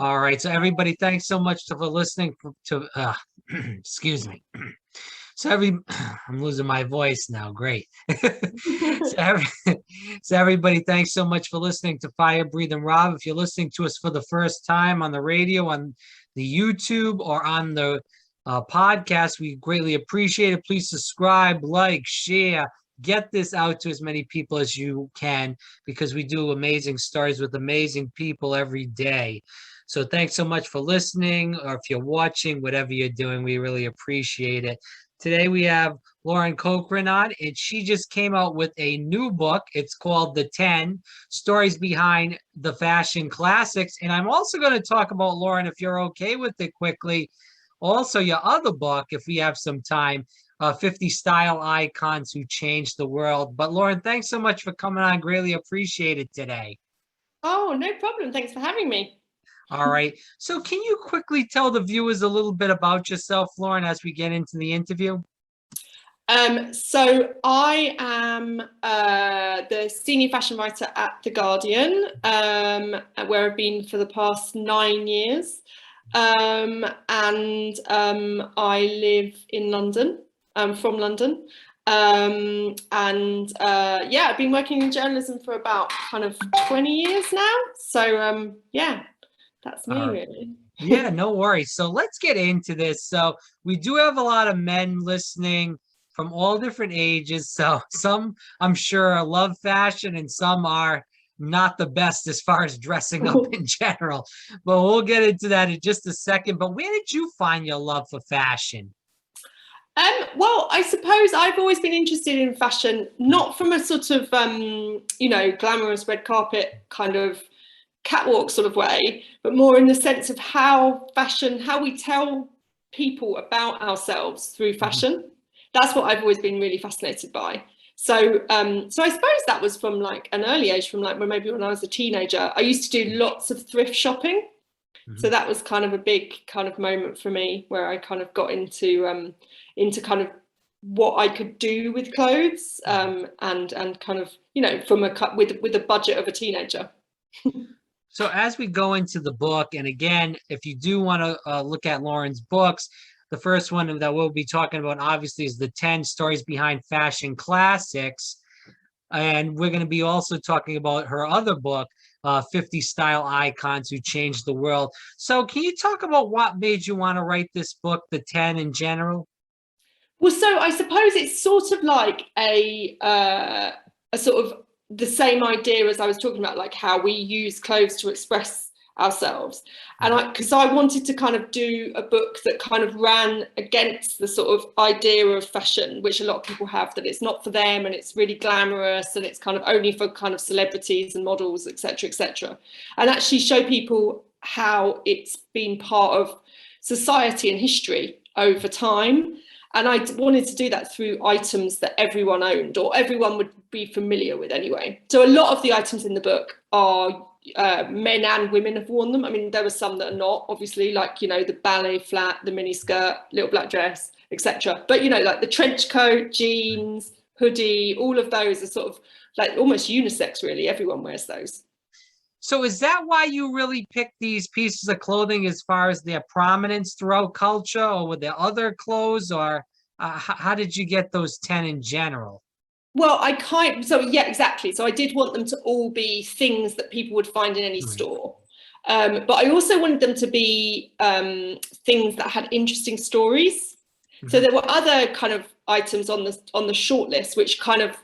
All right. So everybody, thanks so much for listening to excuse me. So I'm losing my voice now. Great. so, every, so everybody, thanks so much for listening to Fire, Breathe, and Rob. If you're listening to us for the first time on the radio, on the YouTube, or on the podcast, we greatly appreciate it. Please subscribe, like, share, get this out to as many people as you can, because we do amazing stories with amazing people every day. So thanks so much for listening, or if you're watching, whatever you're doing, we really appreciate it. Today we have Lauren Cochrane on, and she just came out with a new book. It's called The 10 Stories Behind the Fashion Classics. And I'm also going to talk about, Lauren, if you're okay with it quickly, also your other book, if we have some time, 50 Style Icons Who Changed the World. But Lauren, thanks so much for coming on. Greatly appreciate it today. Oh, no problem. Thanks for having me. All right. So can you quickly tell the viewers a little bit about yourself, Lauren, as we get into the interview? So I am the senior fashion writer at The Guardian, where I've been for the past 9 years. I live in London. I'm from London. Yeah, I've been working in journalism for about kind of 20 years now. So yeah. That's me, really. Yeah, no worries. So let's get into this. So we do have a lot of men listening from all different ages. So some, I'm sure, love fashion, and some are not the best as far as dressing up in general. But we'll get into that in just a second. But where did you find your love for fashion? Well, I suppose I've always been interested in fashion, not from a sort of, glamorous red carpet kind of catwalk sort of way, but more in the sense of how we tell people about ourselves through fashion. That's what I've always been really fascinated by. So I suppose that was from like an early age, from like maybe when I was a teenager. I used to do lots of thrift shopping. So that was kind of a big kind of moment for me, where I kind of got into kind of what I could do with clothes, and kind of, with a budget of a teenager. So as we go into the book, and again, if you do want to look at Lauren's books, the first one that we'll be talking about, obviously, is The 10 Stories Behind Fashion Classics. And we're going to be also talking about her other book, 50 Style Icons Who Changed the World. So can you talk about what made you want to write this book, The 10 in general? Well, so I suppose it's sort of like a sort of the same idea as I was talking about, like how we use clothes to express ourselves. And because I wanted to kind of do a book that kind of ran against the sort of idea of fashion, which a lot of people have, that it's not for them and it's really glamorous and it's kind of only for kind of celebrities and models, etc., and actually show people how it's been part of society and history over time. And I wanted to do that through items that everyone owned, or everyone would be familiar with anyway. So a lot of the items in the book are men and women have worn them. I mean, there were some that are not, obviously, like, the ballet flat, the mini skirt, little black dress, etc. But, like the trench coat, jeans, hoodie, all of those are sort of like almost unisex, really. Everyone wears those. So is that why you really picked these pieces of clothing as far as their prominence throughout culture, or were there other clothes, or how did you get those 10 in general? Well, yeah, exactly. So I did want them to all be things that people would find in any store. But I also wanted them to be things that had interesting stories. So there were other kind of items on the short list, which kind of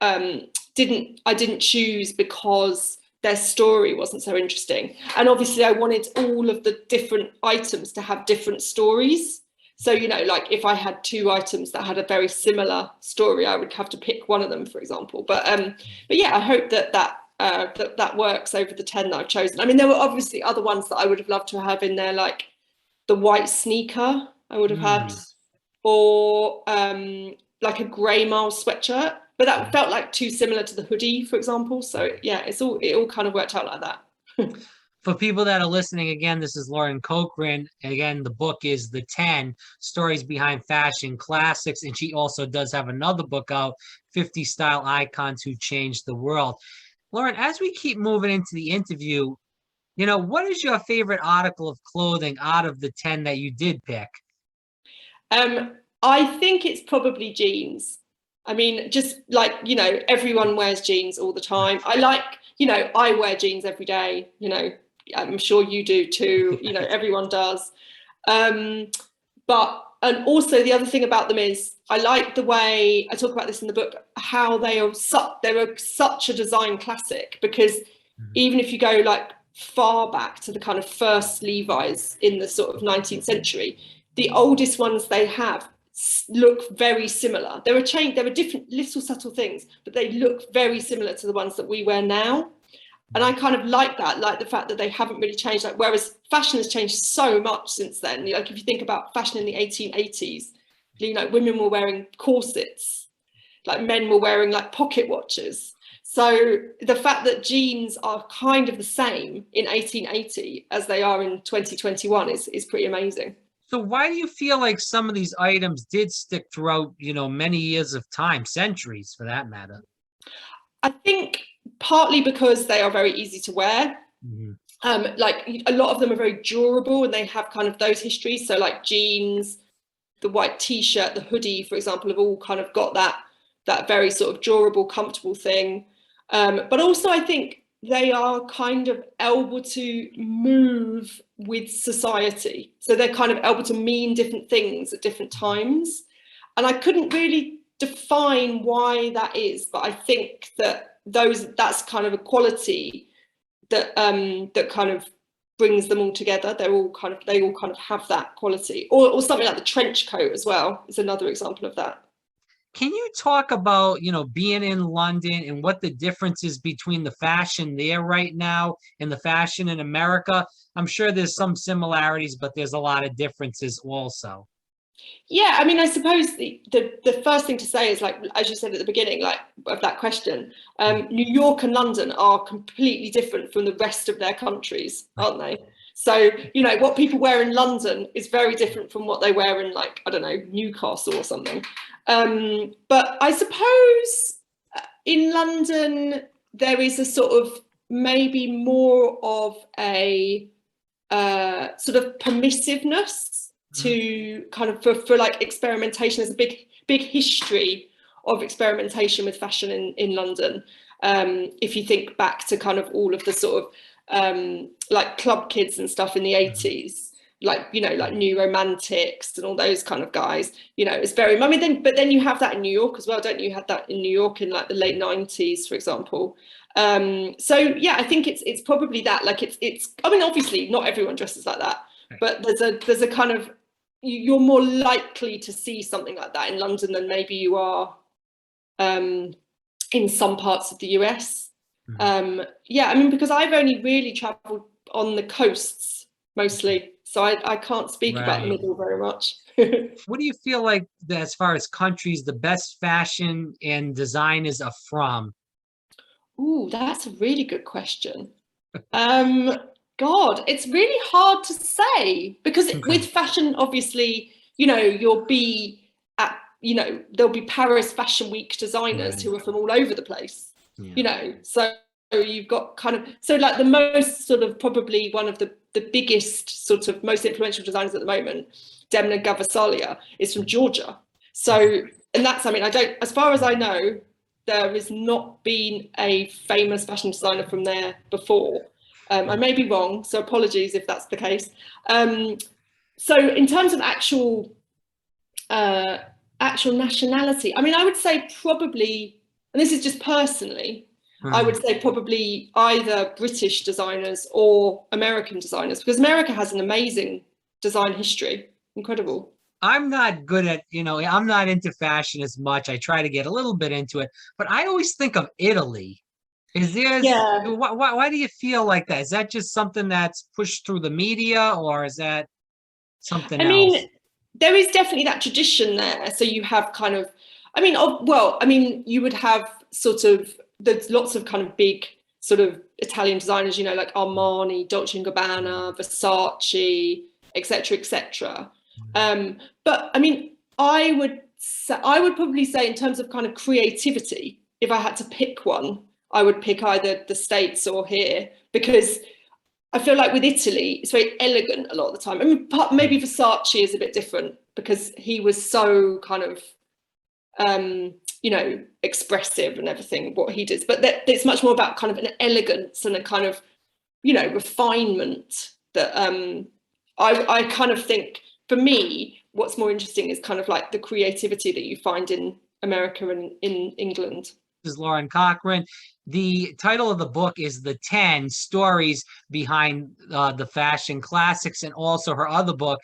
I didn't choose because their story wasn't so interesting. And obviously I wanted all of the different items to have different stories. So, like if I had 2 items that had a very similar story, I would have to pick one of them, for example. But yeah, I hope that works over the 10 that I've chosen. I mean, there were obviously other ones that I would have loved to have in there, like the white sneaker I would have had, or like a grey Miles sweatshirt. But that felt like too similar to the hoodie, for example. So yeah, it all kind of worked out like that. For people that are listening, again, this is Lauren Cochrane. Again, the book is The 10 Stories Behind Fashion Classics. And she also does have another book out, 50 Style Icons Who Changed the World. Lauren, as we keep moving into the interview, What is your favorite article of clothing out of the 10 that you did pick? I think it's probably jeans. I mean, just like, everyone wears jeans all the time. I wear jeans every day, I'm sure you do too, everyone does. But and also the other thing about them is I like the way I talk about this in the book, how they're such a design classic, because even if you go like far back to the kind of first Levi's in the sort of 19th century, the oldest ones they have look very similar. There are different little subtle things, but they look very similar to the ones that we wear now. And I kind of like that, like the fact that they haven't really changed. Like, whereas fashion has changed so much since then. Like if you think about fashion in the 1880s, women were wearing corsets, like men were wearing like pocket watches. So the fact that jeans are kind of the same in 1880 as they are in 2021 is pretty amazing. So why do you feel like some of these items did stick throughout, many years of time, centuries for that matter? I think partly because they are very easy to wear. Mm-hmm. Like a lot of them are very durable and they have kind of those histories. So like jeans, the white t-shirt, the hoodie, for example, have all kind of got that very sort of durable, comfortable thing. But also I think they are kind of able to move with society. So they're kind of able to mean different things at different times. And I couldn't really define why that is, but I think that's kind of a quality that that kind of brings them all together. They all kind of have that quality, or something like the trench coat as well is another example of that. Can you talk about, being in London and what the difference is between the fashion there right now and the fashion in America? I'm sure there's some similarities, but there's a lot of differences also. Yeah, I mean, I suppose the first thing to say is, like, as you said at the beginning, like of that question, New York and London are completely different from the rest of their countries, aren't they? So, what people wear in London is very different from what they wear in, like, I don't know, Newcastle or something. But I suppose in London, there is a sort of maybe more of a sort of permissiveness to kind of for like experimentation. There's a big history of experimentation with fashion in London. If you think back to kind of all of the sort of like club kids and stuff in the 80s, like like New Romantics and all those kind of guys, it's very, I mean, then you have that in New York as well, don't you? You had that in New York in like the late 90s, for example. So yeah, I think it's probably that, like it's I mean, obviously not everyone dresses like that, but there's a kind of, you're more likely to see something like that in London than maybe you are in some parts of the US. Yeah, I mean, because I've only really traveled on the coasts mostly, so I can't speak about the middle very much. What do you feel like, as far as countries, the best fashion and designers are from? Ooh, that's a really good question. God, it's really hard to say, because with fashion, obviously, you'll be at, there'll be Paris Fashion Week designers who are from all over the place, so you've got kind of, so like the most sort of, probably one of the biggest sort of most influential designers at the moment, Demna Gvasalia, is from Georgia. So, and that's, I mean, as far as I know, there has not been a famous fashion designer from there before. I may be wrong, so apologies if that's the case. So in terms of actual nationality, I mean, I would say probably, and this is just personally, I would say probably either British designers or American designers, because America has an amazing design history. Incredible. I'm not good at, I'm not into fashion as much. I try to get a little bit into it, but I always think of Italy. Why do you feel like that? Is that just something that's pushed through the media, or is that something else? I mean, there is definitely that tradition there. So you have kind of, I mean, you would have sort of, there's lots of kind of big sort of Italian designers, like Armani, Dolce & Gabbana, Versace, etc., etc. But I mean, I would probably say, in terms of kind of creativity, if I had to pick one, I would pick either the States or here, because I feel like with Italy, it's very elegant a lot of the time. I mean, maybe Versace is a bit different because he was so kind of, you know, expressive and everything, what he did. But it's much more about kind of an elegance and a kind of, you know, refinement that I kind of think, for me, what's more interesting is kind of like the creativity that you find in America and in England. This is Lauren Cochrane. The title of the book is The 10 Stories Behind the Fashion Classics, and also her other book,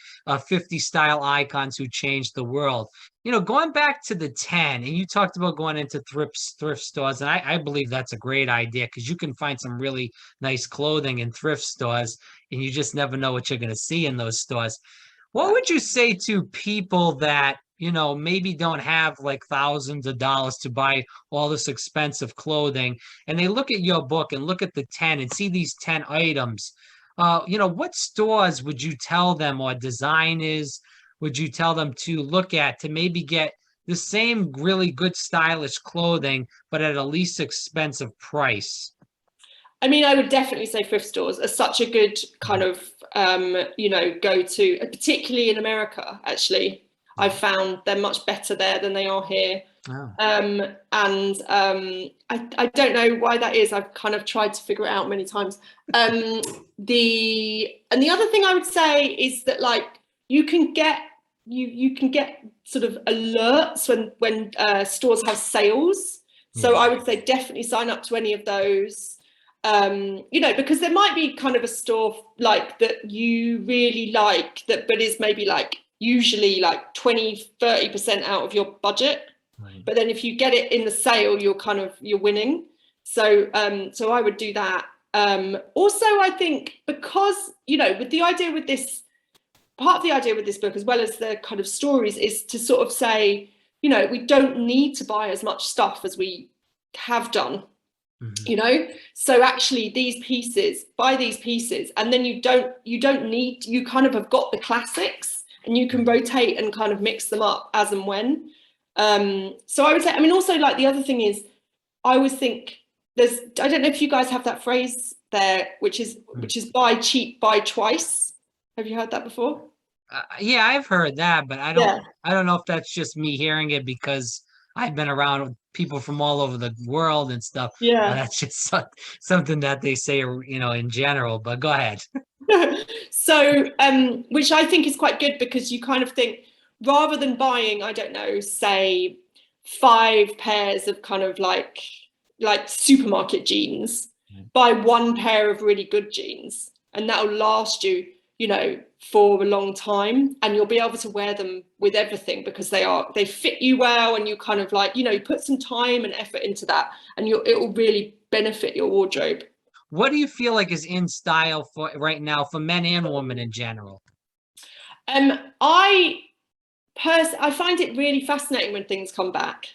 50 Style Icons Who Changed the World. You know, going back to the 10, and you talked about going into thrift stores, and I believe that's a great idea because you can find some really nice clothing in thrift stores, and you just never know what you're going to see in those stores. What would you say to people that, you know, maybe don't have like thousands of dollars to buy all this expensive clothing, and they look at your book and look at the 10 and see these 10 items? You know, what stores would you tell them, or designers would you tell them to look at to maybe get the same really good stylish clothing, but at a least expensive price? I mean, I would definitely say thrift stores are such a good kind of, you know, go to, particularly in America, actually. I've found they're much better there than they are here. Oh. I don't know why that is. I've kind of tried to figure it out many times. The other thing I would say is that, like, you can get sort of alerts when stores have sales. So I would say definitely sign up to any of those. You know, because there might be kind of a store like that you really like that, but is maybe like usually like 20-30% out of your budget. Right. But then if you get it in the sale, you're winning. So so I would do that. Also, I think, because, you know, with the idea with this, part of the idea with this book, as well as the kind of stories, is to sort of say, you know, we don't need to buy as much stuff as we have done. You know, so actually buy these pieces, and then you kind of have got the classics, and you can rotate and kind of mix them up as and when. So I would say, I mean, also, like, the other thing is, I always think I don't know if you guys have that phrase there, which is buy cheap, buy twice. Have you heard that before? Yeah, I've heard that, but I don't know if that's just me hearing it because I've been around people from all over the world and stuff. Yeah. That's just something that they say, you know, in general. But go ahead. So, which I think is quite good, because you kind of think, rather than buying, I don't know, say 5 pairs of kind of like supermarket jeans, buy 1 pair of really good jeans, and that'll last you, you know, for a long time, and you'll be able to wear them with everything because they fit you well, and you kind of, like, you know, put some time and effort into that, and it will really benefit your wardrobe. What do you feel like is in style for right now for men and women in general? I find it really fascinating when things come back.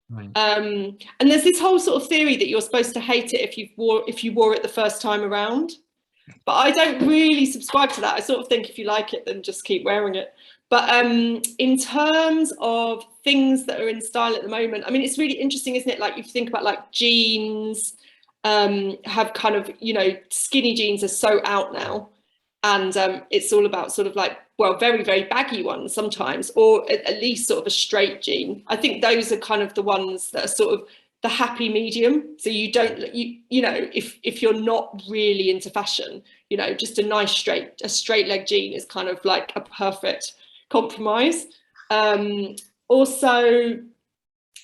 Right. And there's this whole sort of theory that you're supposed to hate it if you wore it the first time around. But I don't really subscribe to that. I sort of think if you like it, then just keep wearing it. But in terms of things that are in style at the moment, I mean, it's really interesting, isn't it? Like, you think about, like, jeans have kind of, you know, skinny jeans are so out now. And it's all about sort of like, well, very, very baggy ones sometimes, or at least sort of a straight jean. I think those are kind of the ones that are sort of the happy medium. So you don't, you know, if you're not really into fashion, you know, just a nice straight leg jean is kind of like a perfect compromise. Also,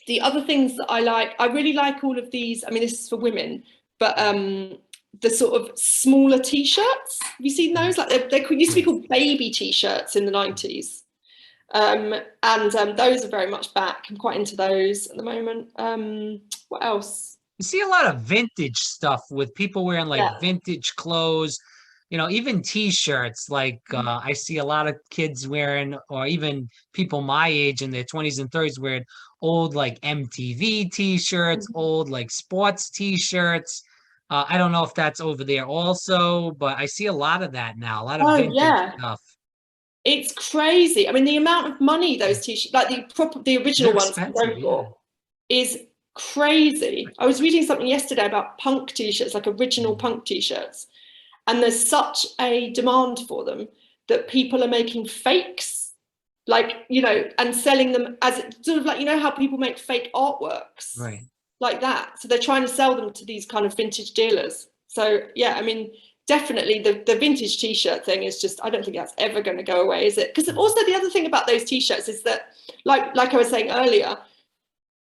the other things that I really like all of these. I mean, this is for women, but the sort of smaller t-shirts. Have you seen those? Like, they used to be called baby t-shirts in the 90s. Those are very much back. I'm quite into those at the moment. What else? You see a lot of vintage stuff with people wearing like vintage clothes, you know, even t-shirts. Like I see a lot of kids wearing, or even people my age in their 20s and 30s wearing old like MTV t-shirts, old like sports t-shirts. I don't know if that's over there also, but I see a lot of that now, a lot of vintage stuff. It's crazy. I mean, the amount of money those t-shirts, like the original ones, is crazy. I was reading something yesterday about punk t-shirts, like original punk t-shirts, and there's such a demand for them that people are making fakes, like, you know, and selling them as sort of like, you know, how people make fake artworks, Right. like that. So they're trying to sell them to these kind of vintage dealers. So yeah, I mean, definitely the vintage t-shirt thing is just, I don't think that's ever going to go away, is it? Because also the other thing about those t-shirts is that, like I was saying earlier,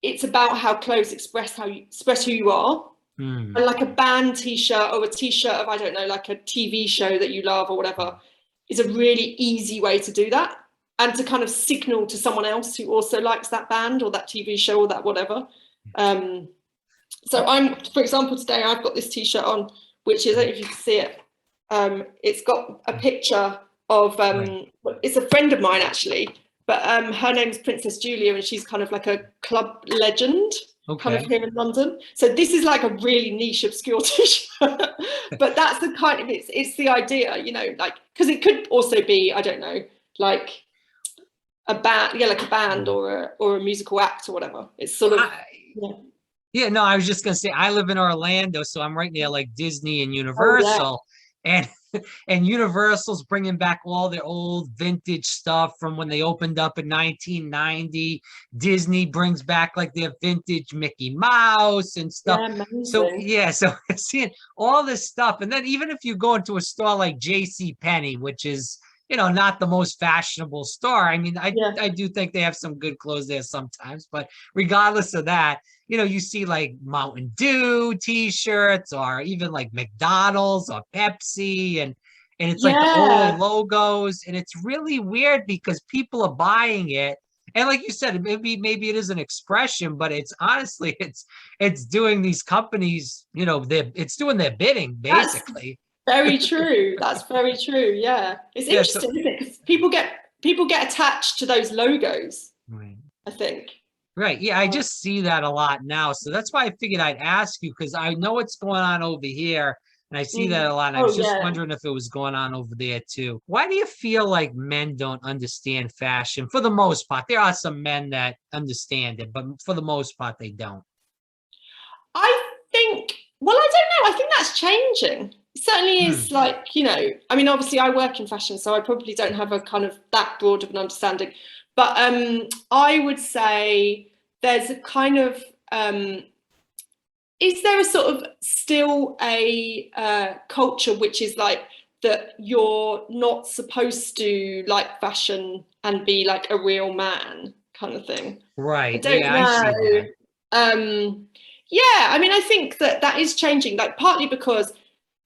it's about how clothes express who you are. And like a band t-shirt or a t-shirt of, I don't know, like a TV show that you love or whatever, is a really easy way to do that, and to kind of signal to someone else who also likes that band or that TV show or that whatever. So for example, today I've got this t-shirt on, which is, I don't know if you can see it. It's got a picture of, it's a friend of mine actually, but her name's Princess Julia, and she's kind of like a club legend, kind of here in London. So this is like a really niche, obscure t-shirt, but that's the kind of, it's the idea, you know, like, because it could also be, I don't know, like a band, like a band or a musical act or whatever. It's sort of, yeah, no, I was just gonna say, I live in Orlando, so I'm right near like Disney and Universal, and Universal's bringing back all their old vintage stuff from when they opened up in 1990. Disney brings back like their vintage Mickey Mouse and stuff. So yeah, so seeing all this stuff, and then even if you go into a store like J.C. Penney, which is, you know, not the most fashionable store. I mean, I do think they have some good clothes there sometimes, but regardless of that, you know, you see like Mountain Dew t-shirts, or even like McDonald's or Pepsi, and it's like the old logos, and it's really weird because people are buying it. And like you said, maybe it is an expression, but it's honestly, it's doing these companies, you know, it's doing their bidding basically. Very true. That's very true. Yeah, it's interesting, isn't it? Because people get attached to those logos. Right. I think. Right. Yeah, I just see that a lot now. So that's why I figured I'd ask you, because I know what's going on over here, and I see that a lot. And I was just wondering if it was going on over there too. Why do you feel like men don't understand fashion for the most part? There are some men that understand it, but for the most part, they don't. I think, well, I don't know. I think that's changing. It certainly is, like, you know, I mean, obviously I work in fashion, so I probably don't have a kind of that broad of an understanding. But I would say there's a kind of, is there a sort of still a culture which is like that you're not supposed to like fashion and be like a real man kind of thing? Right. I don't know. I see that. Yeah, I mean, I think that is changing, like partly because,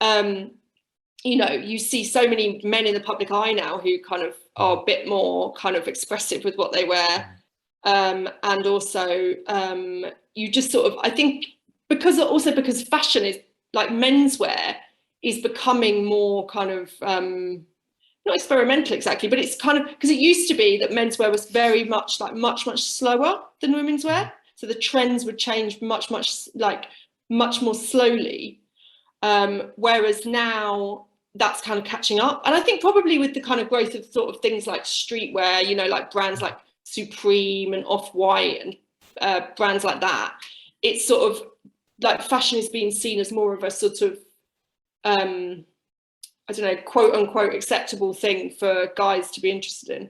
you know, you see so many men in the public eye now who kind of are a bit more kind of expressive with what they wear. And also you just sort of, I think because fashion is like menswear is becoming more kind of, not experimental exactly, but it's kind of, because it used to be that menswear was very much like much slower than women's wear. So the trends would change much more slowly. Whereas now that's kind of catching up. And I think probably with the kind of growth of sort of things like streetwear, you know, like brands like Supreme and Off-White and brands like that, it's sort of like fashion is being seen as more of a sort of, I don't know, quote unquote acceptable thing for guys to be interested in.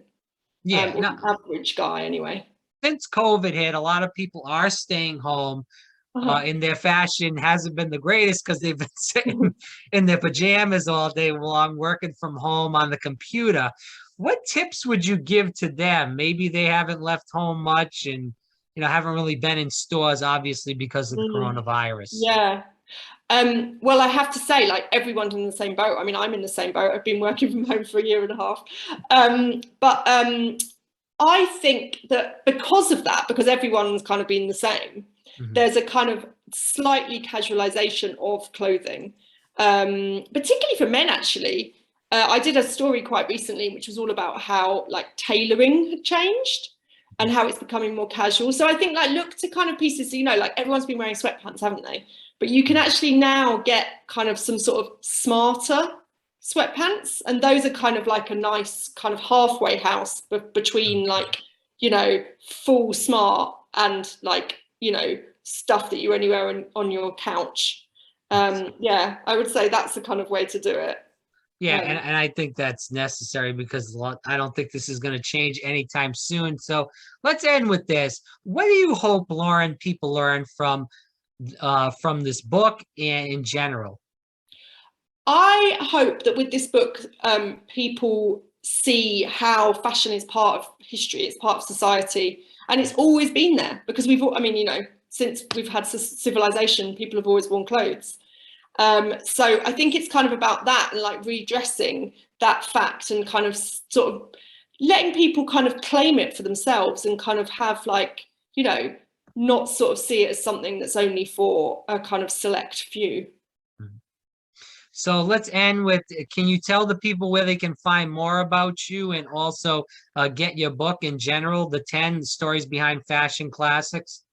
Yeah. Or an average guy anyway. Since COVID hit, a lot of people are staying home. And their fashion hasn't been the greatest because they've been sitting in their pajamas all day long, working from home on the computer. What tips would you give to them? Maybe they haven't left home much and, you know, haven't really been in stores, obviously, because of the coronavirus. Yeah. Well, I have to say, like, everyone's in the same boat. I mean, I'm in the same boat. I've been working from home for a year and a half. But I think that because of that, because everyone's kind of been the same, there's a kind of slightly casualization of clothing, particularly for men, actually. I did a story quite recently, which was all about how like tailoring had changed and how it's becoming more casual. So I think like look to kind of pieces, you know, like everyone's been wearing sweatpants, haven't they? But you can actually now get kind of some sort of smarter sweatpants. And those are kind of like a nice kind of halfway house between like, you know, full smart and like, you know, stuff that you only wear on your couch. Yeah, I would say that's the kind of way to do it. Yeah, and I think that's necessary because I don't think this is going to change anytime soon. So let's end with this. What do you hope, Lauren, people learn from this book and in general? I hope that with this book, people see how fashion is part of history, it's part of society, and it's always been there because I mean, you know, since we've had civilization, people have always worn clothes. So I think it's kind of about that and like redressing that fact and kind of sort of letting people kind of claim it for themselves and kind of have like, you know, not sort of see it as something that's only for a kind of select few. So let's end with, can you tell the people where they can find more about you and also get your book in general, The 10 Stories Behind Fashion Classics?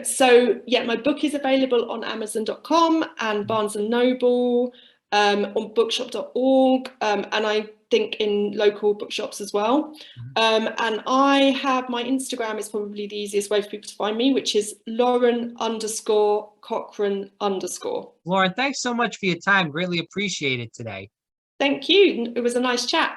So yeah, my book is available on Amazon.com and Barnes and Noble, on bookshop.org, and I think in local bookshops as well. And I have my Instagram is probably the easiest way for people to find me, which is Lauren_Cochrane_. Lauren, thanks so much for your time. Greatly appreciate it today. Thank you. It was a nice chat.